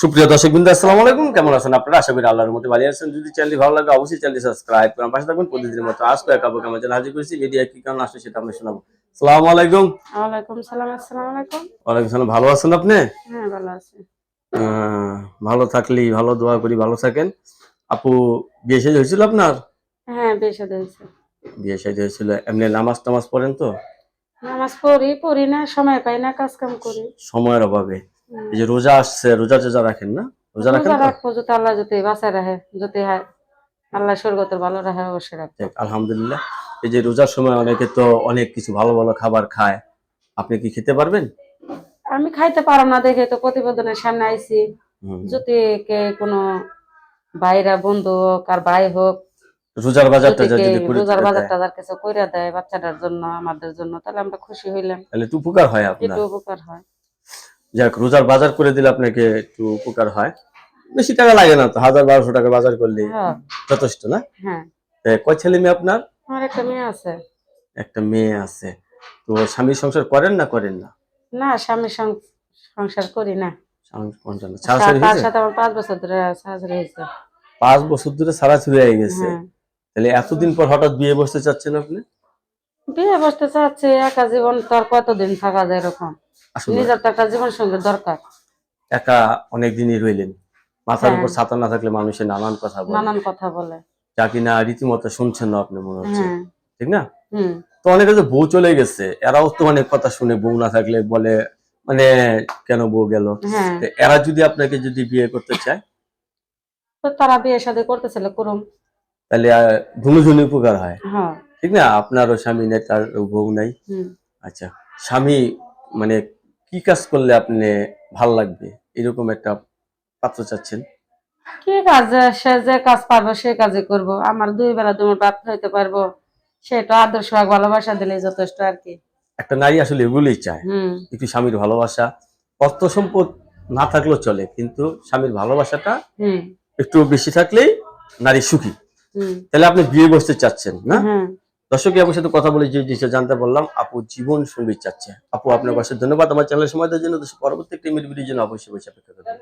সুপ্রিয় দর্শকবৃন্দ, আসসালামু আলাইকুম। কেমন আছেন আপনারা? আশা করি আল্লাহর রহমতে ভালো আছেন। যদি চ্যানেলটি ভালো লাগে অবশ্যই চ্যানেলটি সাবস্ক্রাইব করুন, পাশে থাকবেন। প্রতিদিনের মতো আজ কয়েক আপু আমার চ্যানেল হাজির করেছি। মিডিয়া কি কারণ আসলে সেটা আমরা শোনাবো। আসসালামু আলাইকুম। ওয়ালাইকুম সালাম। আসসালামু আলাইকুম। ওয়ালাইকুম সালাম। ভালো আছেন আপনি? হ্যাঁ, ভালো আছি। ভালো থাকলেই ভালো, দোয়া করি ভালো থাকেন। আপু, বিয়ে শাদী হয়েছিল আপনার? হ্যাঁ, বিয়ে শাদী হয়েছে। বিয়ে শাদী হয়েছিল। এমনি নামাজ টামাজ পড়েন তো? নামাজ পড়ি না, সময় পাই না, কাজ কাম করি। সময়ের অভাবে। এই যে রোজা আসছে, রোজা টোজা রাখেন না? রোজা রাখেন রোজা তো? রাখবো যদি আল্লাহ যদি বাঁচায় রাখে, যদি হয় আল্লাহ স্বর্গতের ভালো রাখে অবশ্যই রাখবো। যাক, আলহামদুলিল্লাহ। এই যে রোজার সময় অনেকে তো অনেক কিছু ভালো ভালো খাবার খায়, আপনি কি খেতে পারবেন? আমি খাইতে পারো না দেখে তো প্রতিবেদনের সামনে আইছি। হুম। যদি কে কোনো ভাইরা বন্ধু হোক আর ভাই হোক, রোজার বাজারটা যদি কে যদি করে রোজার টুরে বাজার দেয় টাজার কিছু কইরা দেয় বাচ্চাটার জন্য, আমাদের জন্য, তাহলে আমরা খুশি হইলাম, তাহলে একটু উপকার হয় একটু আপনার। উপকার হয়। যাক, রোজার বাজার করে দিলে আপনাকে একটু উপকার হয়। বেশি টাকা লাগে না তো, 1000-1200 টাকা বাজার করলে হ্যাঁ যথেষ্ট না? হ্যাঁ। কয় ছেলে মেয়ে আপনার? আমার একটা মেয়ে আছে। একটা মেয়ে আছে। তো স্বামী সংসার করেন না করেন না? না, স্বামীর সংসার করি না। স্বামী সংসার না, ছাড়াছাড়ি তার হয়েছে? সাথে আমার 5 বছর ধরে সার্জারি হয়েছে। 5 বছর ধরে ছাড়াছাড়ি হয়ে গেছে। হ্যাঁ। তাহলে এতদিন পর হঠাৎ বিয়ে বসতে চাচ্ছেন আপনি? বিয়ে বসতে চাচ্ছে, একা জীবন তো আর কতদিন থাকা যায় এরকম। আসলে নিজের তো একটা জীবন সঙ্গী দরকার। একা অনেক দিনই রইলেন, মাথার হ্যাঁ, উপর ছাতা না থাকলে মানুষের নানান কথা বলে, নানান কথা বলে। যা কিনা রীতিমতো শুনছেন না আপনি মনে হচ্ছে, হ্যাঁ। ঠিক না? হুম। তো অনেকে যে বউ চলে গেছে, এরাও তো অনেক কথা শুনে, বউ না থাকলে বলে মানে কেন বউ গেল। হ্যাঁ, তো এরা যদি আপনাকে যদি বিয়ে করতে চায়, তো তারা বিয়ে শাদী করতেছিল করুম। তাহলে দুজনই উপকার হয়, হ্যাঁ। ঠিক না? আপনারও স্বামী নেই, তার বউ নাই। হুম। আচ্ছা, স্বামী মানে কি কাজ করলে আপনি ভাল লাগবে এরকম একটা পাত্র চাচ্ছেন? কি কাজ, সে যে কাজ পারবো সে কাজই করব। আমার 2 বেলা 2 ভাত খাইতে পারবো, সেটা আদর্শ এক ভালোবাসা দিলেই যথেষ্ট আর কি। একটা নারী আসলে এগুলোই চায়, হুম। একটু স্বামীর ভালোবাসা। অর্থ সম্পদ না থাকলেও চলে, কিন্তু স্বামীর ভালোবাসাটা হুম। একটু বেশি থাকলেই নারী সুখী। হুম। তাহলে আপনি বিয়ে বসতে চাচ্ছেন না? হ্যাঁ। দর্শক আপুর সাথে কথা বলে যে জিনিসটা জানতে পারলাম, আপু জীবন সঙ্গী চাচ্ছে। আপু, আপনার কাছে ধন্যবাদ আমার চ্যানেলের সময় দেওয়ার জন্য। পরবর্তী একটি ভিডিওর জন্য অবশ্যই অপেক্ষা করবেন।